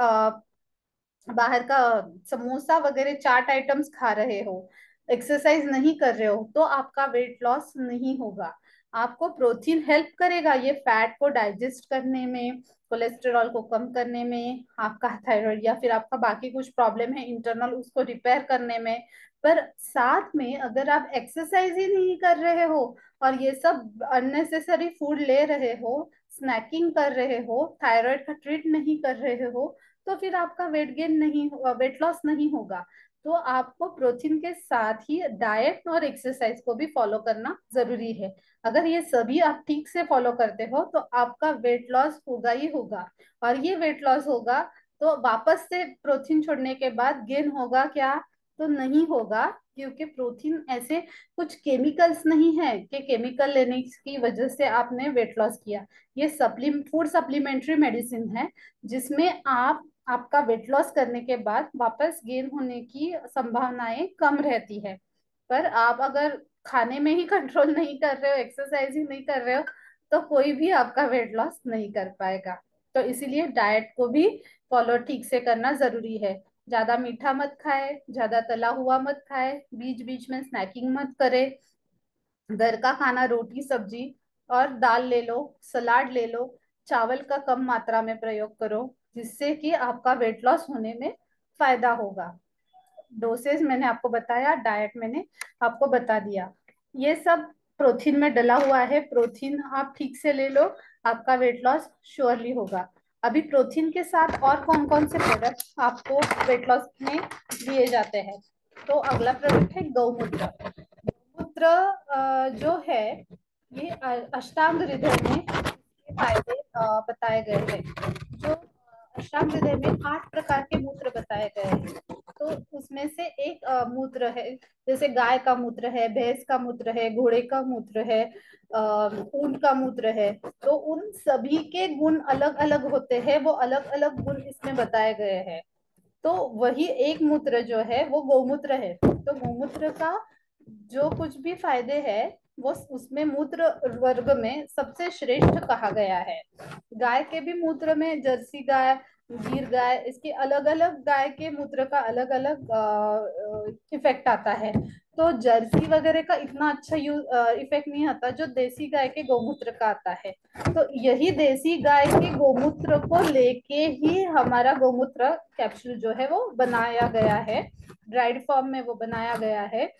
बाहर का समोसा वगैरह चाट आइटम्स खा रहे हो, एक्सरसाइज नहीं कर रहे हो, तो आपका वेट लॉस नहीं होगा। आपको प्रोटीन हेल्प करेगा ये फैट को डाइजेस्ट करने में, कोलेस्टेरॉल को कम करने में, आपका थायराइड या फिर आपका बाकी कुछ प्रॉब्लम है इंटरनल उसको रिपेयर करने में। पर साथ में अगर आप एक्सरसाइज ही नहीं कर रहे हो और ये सब अननेसेसरी फूड ले रहे हो, स्नैकिंग कर रहे हो, थायराइड का ट्रीट नहीं कर रहे हो, तो फिर आपका वेट गेन नहीं, वेट लॉस नहीं होगा। तो आपको प्रोटीन के साथ ही डाइट और एक्सरसाइज को भी फॉलो करना जरूरी है। अगर ये सभी आप ठीक से फॉलो करते हो तो आपका वेट लॉस होगा ही होगा। और ये वेट लॉस होगा तो वापस से प्रोटीन छोड़ने के बाद गेन होगा क्या? तो नहीं होगा, क्योंकि प्रोटीन ऐसे कुछ केमिकल्स नहीं है कि केमिकल लेने की वजह से आपने वेट लॉस किया। ये फूड सप्लीमेंट्री मेडिसिन है, जिसमें आपका वेट लॉस करने के बाद वापस गेन होने की संभावनाएं कम रहती है। पर आप अगर खाने में ही कंट्रोल नहीं कर रहे हो, एक्सरसाइज ही नहीं कर रहे हो, तो कोई भी आपका वेट लॉस नहीं कर पाएगा। तो इसीलिए डाइट को भी फॉलो ठीक से करना जरूरी है। ज्यादा मीठा मत खाए, ज्यादा तला हुआ मत खाए, बीच बीच में स्नैकिंग मत करे। घर का खाना, रोटी सब्जी और दाल ले लो, सलाद ले लो। चावल का कम मात्रा में प्रयोग करो, जिससे कि आपका वेट लॉस होने में फायदा होगा। डोसेज मैंने आपको बताया, डाइट मैंने आपको बता दिया। ये सब प्रोटीन में डला हुआ है, प्रोटीन आप ठीक से ले लो, आपका वेट लॉस श्योरली होगा। अभी प्रोटीन के साथ और कौन कौन से प्रोडक्ट आपको वेट लॉस में दिए जाते हैं? तो अगला प्रोडक्ट है गौमूत्र। मूत्र जो है ये अष्टांग हृदय में इसके फायदे बताए गए हैं। जो अष्टांग हृदय में 8 प्रकार के मूत्र बताए गए हैं, तो उसमें से एक मूत्र है, जैसे गाय का मूत्र है, भैंस का मूत्र है, घोड़े का मूत्र है, ऊंट का मूत्र है। तो उन सभी के गुण अलग अलग होते हैं, वो अलग अलग गुण इसमें बताए गए हैं। तो वही एक मूत्र जो है वो गौमूत्र है। तो गौमूत्र का जो कुछ भी फायदे हैं वो उसमें मूत्र वर्ग में सबसे श्रेष्ठ कहा गया है। गाय के भी मूत्र में, जर्सी गाय, गिर गाय, इसके अलग अलग गाय के मूत्र का अलग अलग इफेक्ट आता है। तो जर्सी वगैरह का इतना अच्छा इफेक्ट नहीं आता जो देसी गाय के गौमूत्र का आता है। तो यही देसी गाय के गौमूत्र को लेके ही हमारा गौमूत्र कैप्सूल जो है वो बनाया गया है। ड्राइड फॉर्म में वो बनाया गया है,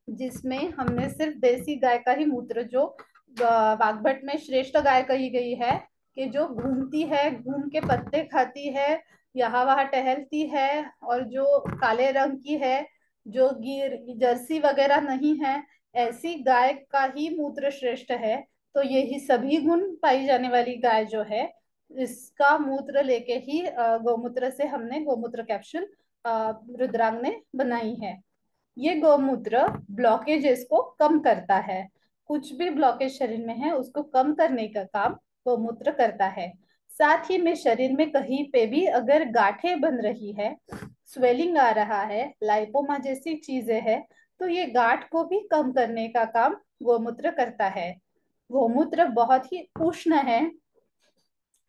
जिसमें हमने सिर्फ देसी गाय का ही मूत्र, जो बागभट में श्रेष्ठ गाय कही गई है, कि जो घूमती है, घूम के पत्ते खाती है, यहाँ वहां टहलती है, और जो काले रंग की है, जो गिर जर्सी वगैरह नहीं है, ऐसी गाय का ही मूत्र श्रेष्ठ है। तो यही सभी गुण पाई जाने वाली गाय जो है, इसका मूत्र लेके ही गौमूत्र से हमने गौमूत्र कैप्सूल रुद्रांग ने बनाई है। ये गौमूत्र ब्लॉकेजेस को कम करता है। कुछ भी ब्लॉकेज शरीर में है उसको कम करने का काम गौमूत्र करता है। साथ ही में शरीर में कहीं पे भी अगर गांठें बन रही है, स्वेलिंग आ रहा है, लाइपोमा जैसी चीजें हैं, तो ये गांठ को भी कम करने का काम गौमूत्र करता है। गौमूत्र बहुत ही उष्ण है।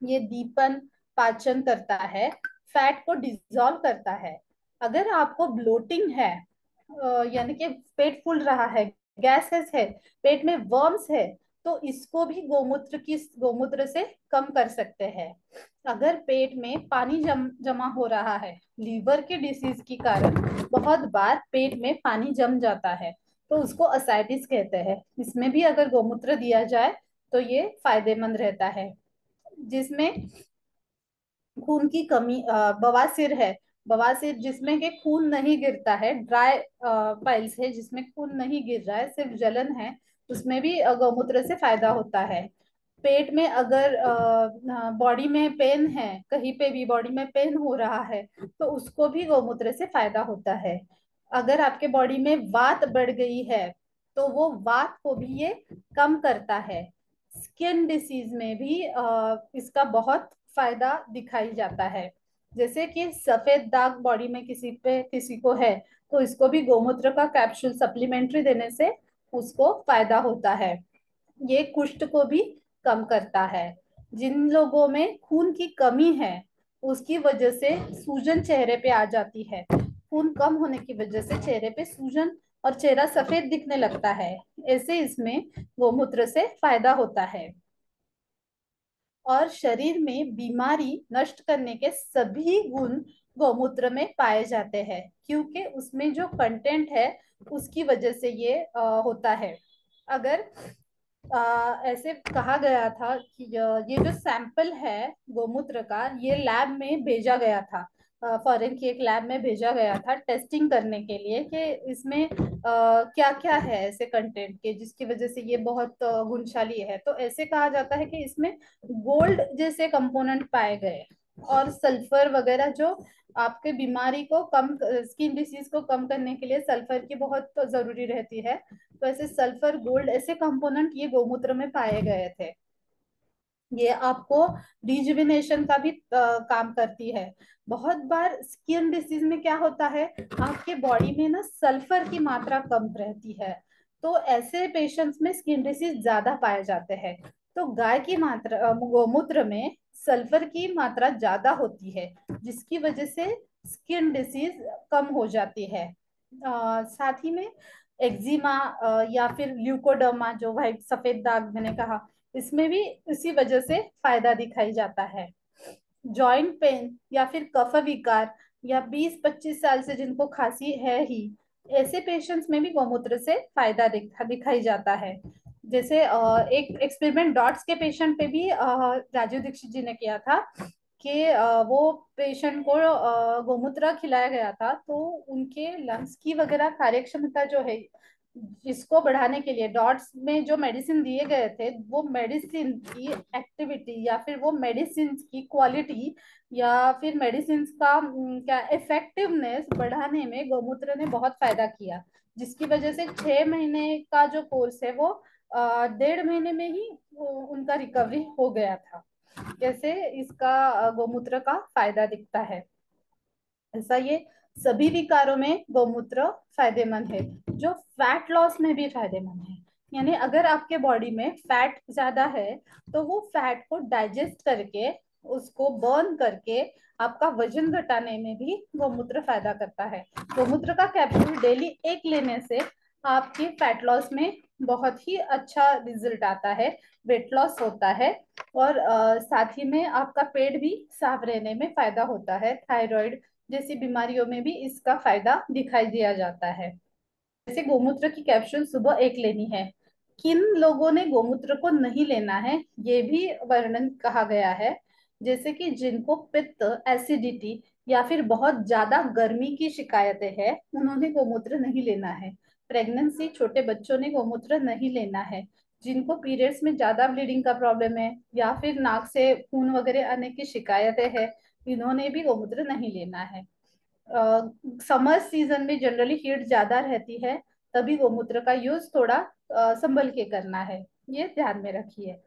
ये दीपन, पाचन करता है, फैट को डिसॉल्व करता है। अगर आपको ब्लोटिंग है, यानी कि पेट फूल रहा है, गैसेस है, पेट में वर्म्स है, तो इसको भी गौमूत्र से कम कर सकते हैं। अगर पेट में पानी जमा हो रहा है, लीवर के डिसीज के कारण बहुत बार पेट में पानी जम जाता है, तो उसको असाइटिस कहते हैं। इसमें भी अगर गौमूत्र दिया जाए तो ये फायदेमंद रहता है। जिसमें खून की कमी, बवासीर है, बवासीर जिसमें के खून नहीं गिरता है, ड्राई पाइल्स है जिसमें खून नहीं गिर रहा है, सिर्फ जलन है, उसमें भी गौमूत्र से फायदा होता है। पेट में अगर बॉडी में पेन है, कहीं पे भी बॉडी में पेन हो रहा है, तो उसको भी गौमूत्र से फायदा होता है। अगर आपके बॉडी में वात बढ़ गई है, तो वो वात को भी ये कम करता है। स्किन डिसीज में भी इसका बहुत फायदा दिखाई जाता है। जैसे कि सफेद दाग बॉडी में किसी पे किसी को है, तो इसको भी गौमूत्र का कैप्सूल सप्लीमेंट्री देने से उसको फायदा होता है। ये कुष्ठ को भी कम करता है। जिन लोगों में खून की कमी है, उसकी वजह से सूजन चेहरे पे आ जाती है, खून कम होने की वजह से चेहरे पे सूजन और चेहरा सफेद दिखने लगता है, ऐसे इसमें गौमूत्र से फायदा होता है। और शरीर में बीमारी नष्ट करने के सभी गुण गौमूत्र में पाए जाते हैं, क्योंकि उसमें जो कंटेंट है उसकी वजह से ये होता है। अगर ऐसे कहा गया था कि ये जो सैंपल है गौमूत्र का, ये लैब में भेजा गया था, फॉरेन की एक लैब में भेजा गया था टेस्टिंग करने के लिए, कि इसमें क्या क्या है ऐसे कंटेंट के जिसकी वजह से ये बहुत गुणशाली है। तो ऐसे कहा जाता है कि इसमें गोल्ड जैसे कंपोनेंट पाए गए, और सल्फर वगैरह, जो आपके बीमारी को कम, स्किन डिसीज को कम करने के लिए सल्फर की बहुत जरूरी रहती है, तो ऐसे सल्फर, गोल्ड, ऐसे कंपोनेंट ये गौमूत्र में पाए गए थे। ये आपको रिजुविनेशन का भी काम करती है। बहुत बार स्किन डिसीज में क्या होता है, आपके बॉडी में ना सल्फर की मात्रा कम रहती है, तो ऐसे पेशेंट्स में स्किन डिसीज ज्यादा पाए जाते हैं। तो गाय की मात्रा, गौमूत्र में सल्फर की मात्रा ज्यादा होती है, जिसकी वजह से स्किन डिसीज कम हो जाती है। साथ ही में एक्जिमा या फिर ल्यूकोडर्मा, जो वाइट सफेद दाग मैंने कहा, इसमें भी इसी वजह से फायदा दिखाई जाता है। जॉइंट पेन या फिर कफ विकार, या 20-25 साल से जिनको खांसी है ही, ऐसे पेशेंट्स में भी गौमूत्र से फायदा दिखाई जाता है। जैसे एक एक्सपेरिमेंट डॉट्स के पेशेंट पे भी राजीव दीक्षित जी ने किया था, कि वो पेशेंट को गौमूत्र खिलाया गया था, तो उनके लंग्स की वगैरह कार्यक्षमता जो है, जिसको बढ़ाने के लिए डॉट्स में जो मेडिसिन दिए गए थे, वो मेडिसिन की एक्टिविटी या फिर वो मेडिसिन की क्वालिटी या फिर मेडिसिन का क्या इफेक्टिवनेस बढ़ाने में गौमूत्र ने बहुत फायदा किया, जिसकी वजह से 6 महीने का जो कोर्स है वो 1.5 महीने में ही उनका रिकवरी हो गया था। कैसे इसका गौमूत्र का फायदा दिखता है। ऐसा ये सभी विकारों में गौमूत्र फायदेमंद है। जो फैट लॉस में भी फायदेमंद है, यानी अगर आपके बॉडी में फैट ज्यादा है तो वो फैट को डाइजेस्ट करके, उसको बर्न करके आपका वजन घटाने में भी गौमूत्र फायदा करता है। गौमूत्र का कैप्सूल डेली एक लेने से आपकी फैट लॉस में बहुत ही अच्छा रिजल्ट आता है, वेट लॉस होता है। और साथ ही में आपका पेट भी साफ रहने में फायदा होता है। थायराइड जैसी बीमारियों में भी इसका फायदा दिखाई दिया जाता है। जैसे गोमूत्र की कैप्सूल सुबह एक लेनी है। किन लोगों ने गोमूत्र को नहीं लेना है ये भी वर्णन कहा गया है। जैसे कि जिनको पित्त, एसिडिटी या फिर बहुत ज्यादा गर्मी की शिकायतें हैं, उन्होंने गोमूत्र नहीं लेना है। प्रेगनेंसी, छोटे बच्चों ने गोमूत्र नहीं लेना है। जिनको पीरियड्स में ज्यादा ब्लीडिंग का प्रॉब्लम है या फिर नाक से खून वगैरह आने की शिकायतें हैं, इन्होंने भी गोमूत्र नहीं लेना है। समर सीजन में जनरली हीट ज्यादा रहती है, तभी गोमूत्र का यूज थोड़ा संभल के करना है, ये ध्यान में रखिए।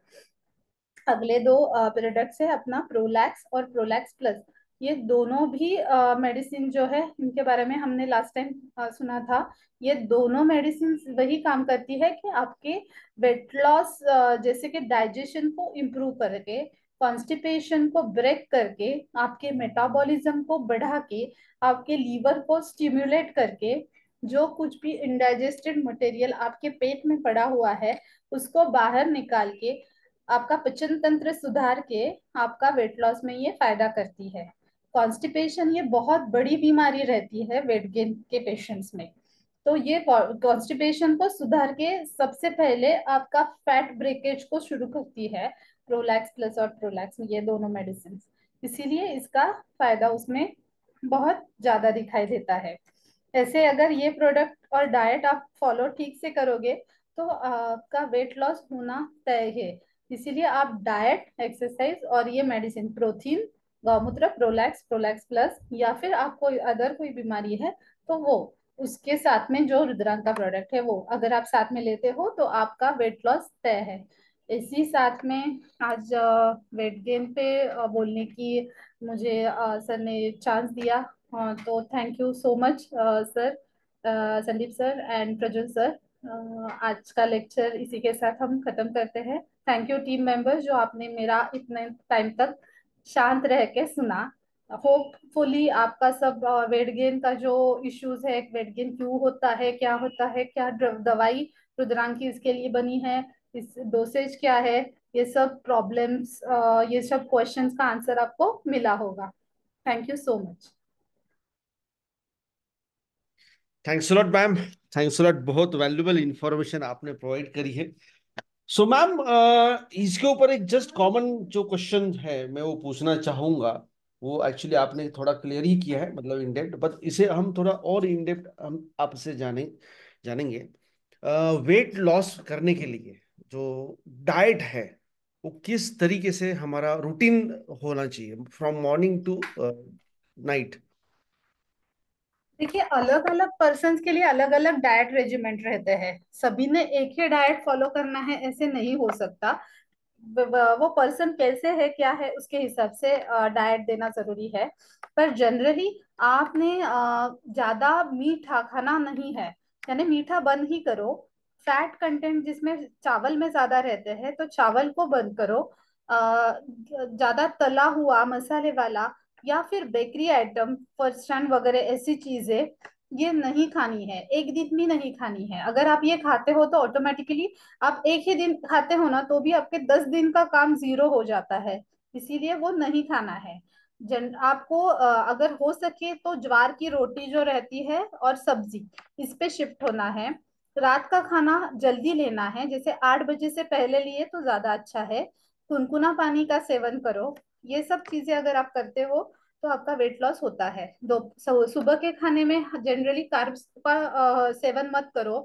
अगले दो प्रोडक्ट्स है अपना प्रोलैक्स और प्रोलैक्स प्लस। ये दोनों भी मेडिसिन जो है, इनके बारे में हमने लास्ट टाइम सुना था। ये दोनों मेडिसिन वही काम करती है कि आपके वेट लॉस, जैसे कि डाइजेशन को इम्प्रूव करके, कॉन्स्टिपेशन को ब्रेक करके, आपके मेटाबॉलिज्म को बढ़ा के, आपके लीवर को स्टिम्युलेट करके, जो कुछ भी इंडाइजेस्टेड मटेरियल आपके पेट में पड़ा हुआ है उसको बाहर निकाल के आपका पाचन तंत्र सुधार के आपका वेट लॉस में ये फायदा करती है। कॉन्स्टिपेशन ये बहुत बड़ी बीमारी रहती है वेट गेन के पेशेंट्स में। तो ये कॉन्स्टिपेशन को सुधार के सबसे पहले आपका फैट ब्रेकेज को शुरू करती है। प्रोलैक्स प्लस और प्रोलैक्स, ये दोनों मेडिसिन, इसीलिए इसका फायदा उसमें बहुत ज्यादा दिखाई देता है। ऐसे अगर ये प्रोडक्ट और डाइट आप फॉलो ठीक से करोगे तो आपका वेट लॉस होना तय है। इसीलिए आप डाइट, एक्सरसाइज और ये मेडिसिन प्रोटीन, गौमूत्र, प्रोलैक्स, प्रोलैक्स प्लस, या फिर आपको अदर कोई बीमारी है तो वो उसके साथ में जो रुद्रांक का प्रोडक्ट है वो अगर आप साथ में लेते हो तो आपका वेट लॉस तय है। इसी साथ में आज वेट गेन पे बोलने की मुझे सर ने चांस दिया। तो thank you so much sir, Sandeep sir and Prajwal sir. आज का लेक्चर इसी के साथ हम खत्म करते हैं। थैंक यू टीम मेंबर्स जो आपने मेरा इतने टाइम तक शांत रह के सुना। होपफुली आपका सब वेट गेन का जो इश्यूज है, वेट गेन क्यों होता है, क्या होता है, क्या दवाई रुद्रांक की इसके लिए बनी है, इस डोसेज क्या है, ये सब प्रॉब्लम्स, ये सब क्वेश्चंस का आंसर आपको मिला होगा। Thank you so much. Thanks lot ma'am. Thanks lot, बहुत वैल्यूबल इंफॉर्मेशन आपने प्रोवाइड करी है। सो मैम, इसके ऊपर एक जस्ट कॉमन जो क्वेश्चन है मैं वो पूछना चाहूंगा। वो एक्चुअली आपने थोड़ा क्लियर ही किया है, मतलब इन डेप्थ, बट इसे हम थोड़ा और इन डेप्थ हम आपसे जानेंगे। वेट लॉस करने के लिए जो डाइट है वो किस तरीके से हमारा रूटीन होना चाहिए फ्रॉम मॉर्निंग टू नाइट। देखिए, अलग अलग पर्सन्स के लिए अलग अलग डाइट रेजिमेंट रहते हैं। सभी ने एक ही डाइट फॉलो करना है ऐसे नहीं हो सकता। वो पर्सन कैसे है, क्या है, उसके हिसाब से डाइट देना जरूरी है। पर जनरली आपने ज्यादा मीठा खाना नहीं है, यानी मीठा बंद ही करो। फैट कंटेंट जिसमें चावल में ज्यादा रहते हैं तो चावल को बंद करो। ज्यादा तला हुआ, मसाले वाला या फिर बेकरी आइटम, फरसान वगैरह ऐसी चीजें ये नहीं खानी है, एक दिन भी नहीं खानी है। अगर आप ये खाते हो तो ऑटोमेटिकली आप एक ही दिन खाते हो ना तो भी आपके 10 दिन का काम जीरो हो जाता है। इसीलिए वो नहीं खाना है। आपको अगर हो सके तो ज्वार की रोटी जो रहती है और सब्जी, इस पे शिफ्ट होना है। रात का खाना जल्दी लेना है, जैसे 8 बजे से पहले लिए तो ज्यादा अच्छा है। गुनगुना पानी का सेवन करो। ये सब चीजें अगर आप करते हो तो आपका वेट लॉस होता है। सुबह के खाने में जनरली कार्ब्स का सेवन मत करो।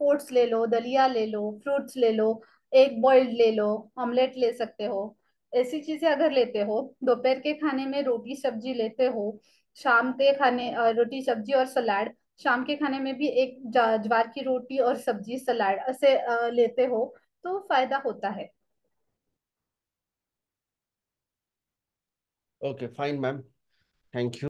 ओट्स ले लो, दलिया ले लो, फ्रूट्स ले लो, एग बॉइल्ड ले लो, ऑमलेट ले सकते हो। ऐसी चीजें अगर लेते हो, दोपहर के खाने में रोटी सब्जी लेते हो, शाम के खाने रोटी सब्जी और सलाद, शाम के खाने में भी एक ज्वार की रोटी और सब्जी सलाद ऐसे लेते हो तो फायदा होता है। Okay fine ma'am, thank you.